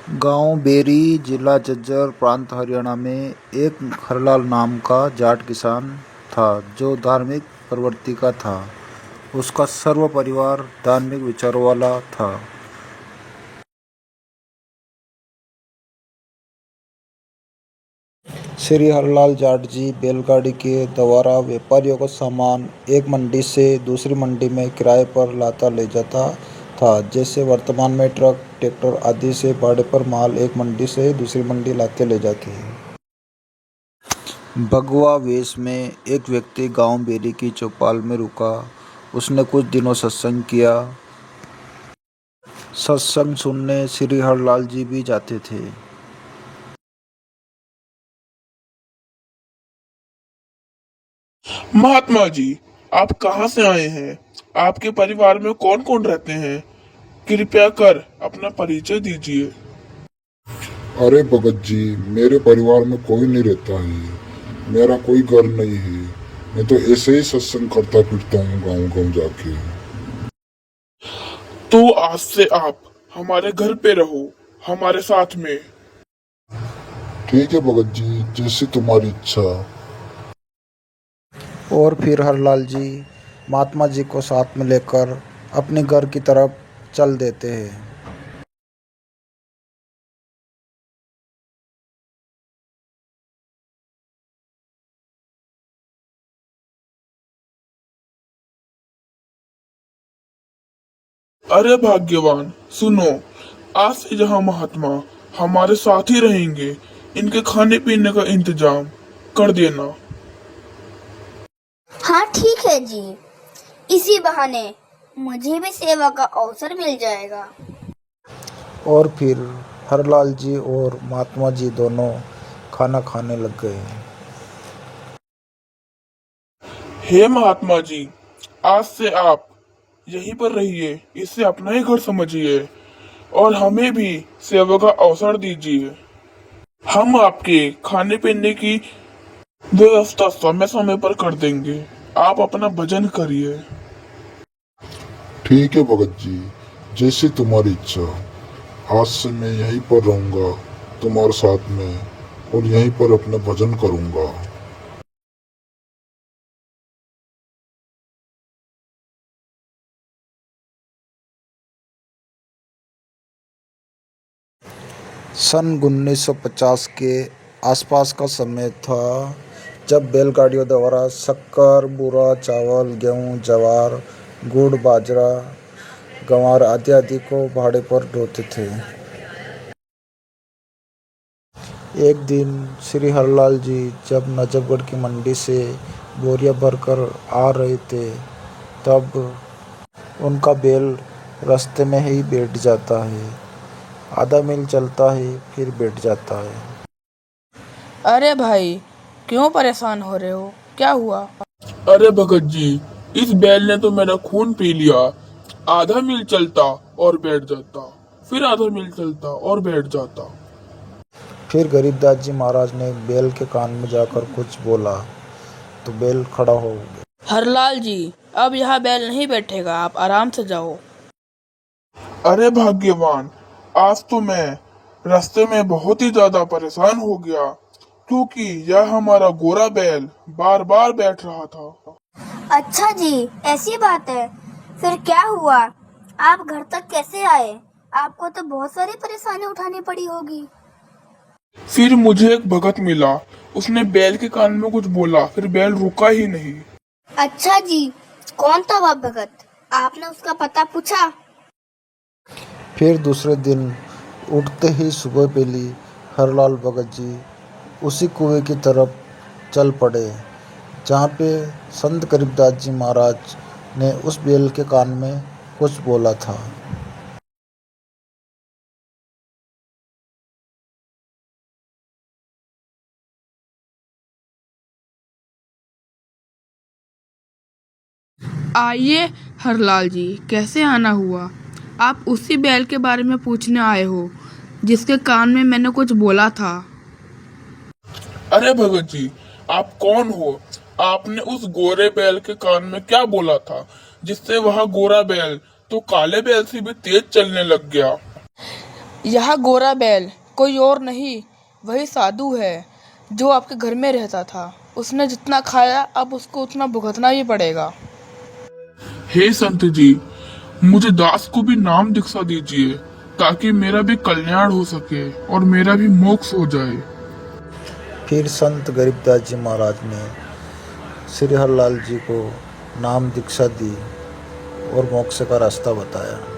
गांव बेरी, जिला झज्जर, प्रांत हरियाणा में एक हरलाल नाम का जाट किसान था जो धार्मिक प्रवृत्ति का था। उसका सर्व परिवार धार्मिक विचारों वाला था। श्री हरलाल जाट जी बैलगाड़ी के द्वारा व्यापारियों का सामान एक मंडी से दूसरी मंडी में किराए पर लाता ले जाता था। जैसे वर्तमान में ट्रक, ट्रैक्टर आदि से भाड़े पर माल एक मंडी से दूसरी मंडी लाते ले जाते हैं। भगवा वेश में एक व्यक्ति गांव बेरी की चौपाल में रुका। उसने कुछ दिनों सत्संग किया। सत्संग सुनने श्री हरलाल जी भी जाते थे। महात्मा जी, आप कहाँ से आए हैं? आपके परिवार में कौन कौन रहते हैं? कृपया कर अपना परिचय दीजिए। अरे भगत जी, मेरे परिवार में कोई नहीं रहता है। मेरा कोई घर नहीं है। मैं तो ऐसे ही सत्संग करता फिरता हूँ गाँव गाँव जाके। तो आज से आप हमारे घर पे रहो, हमारे साथ में। ठीक है भगत जी, जैसी तुम्हारी इच्छा। और फिर हरलाल जी महात्मा जी को साथ में लेकर अपने घर की तरफ चल देते हैं। अरे भाग्यवान, सुनो, आज से यहाँ महात्मा हमारे साथ ही रहेंगे। इनके खाने पीने का इंतजाम कर देना। हाँ ठीक है जी, इसी बहाने मुझे भी सेवा का अवसर मिल जाएगा। और फिर हरलाल जी और महात्मा जी दोनों खाना खाने लग गए। हे महात्मा जी, आज से आप यहीं पर रहिए, इसे अपना ही घर समझिए और हमें भी सेवा का अवसर दीजिए। हम आपके खाने पीने की व्यवस्था समय समय पर कर देंगे। आप अपना भजन करिए। ठीक है भगत जी, जैसी तुम्हारी इच्छा। आज से मैं यहीं पर रहूंगा तुम्हारे साथ में, और यहीं पर अपना भजन करूंगा। सन 1950 के आसपास का समय था जब बैलगाड़ियों द्वारा शक्कर, बूरा, चावल, गेहूं, ज्वार, गुड़, बाजरा, गंवार आदि आदि को भाड़े पर ढोते थे। एक दिन श्री हरलाल जी जब नजफगढ़ की मंडी से बोरियां भरकर आ रहे थे, तब उनका बैल रास्ते में ही बैठ जाता है। आधा मील चलता है, फिर बैठ जाता है। अरे भाई, क्यों परेशान हो रहे हो? क्या हुआ? अरे भगत जी, इस बैल ने तो मेरा खून पी लिया। आधा मील चलता और बैठ जाता, फिर आधा मील चलता और बैठ जाता। फिर गरीबदास जी महाराज ने बैल के कान में जाकर कुछ बोला तो बैल खड़ा हो गया। हरलाल जी, अब यहाँ बैल नहीं बैठेगा, आप आराम से जाओ। अरे भाग्यवान, आज तो मैं रास्ते में बहुत ही ज्यादा परेशान हो गया, क्योंकि यह हमारा गोरा बैल बार बार बैठ रहा था। अच्छा जी, ऐसी बात है। फिर क्या हुआ? आप घर तक कैसे आए? आपको तो बहुत सारी परेशानी उठानी पड़ी होगी। फिर मुझे एक भगत मिला। उसने बैल के कान में कुछ बोला, फिर बैल रुका ही नहीं। अच्छा जी, कौन था वह भगत? आपने उसका पता पूछा? फिर दूसरे दिन उठते ही सुबह पहली हरलाल भगत जी उसी कुएं की तरफ चल पड़े जहाँ पे संत गरीबदास जी महाराज ने उस बैल के कान में कुछ बोला था। आइए हरलाल जी, कैसे आना हुआ? आप उसी बैल के बारे में पूछने आए हो जिसके कान में मैंने कुछ बोला था। अरे भगत जी, आप कौन हो? आपने उस गोरे बैल के कान में क्या बोला था, जिससे वह गोरा बैल तो काले बैल से भी तेज चलने लग गया? यह गोरा बैल कोई और नहीं, वही साधु है जो आपके घर में रहता था। उसने जितना खाया अब उसको उतना भुगतना ही पड़ेगा। हे संत जी, मुझे दास को भी नाम दीक्षा दीजिए ताकि मेरा भी कल्याण हो सके और मेरा भी मोक्ष हो जाए। फिर संत गरीबदास जी महाराज ने श्री हरलाल जी को नाम दीक्षा दी और मोक्ष का रास्ता बताया।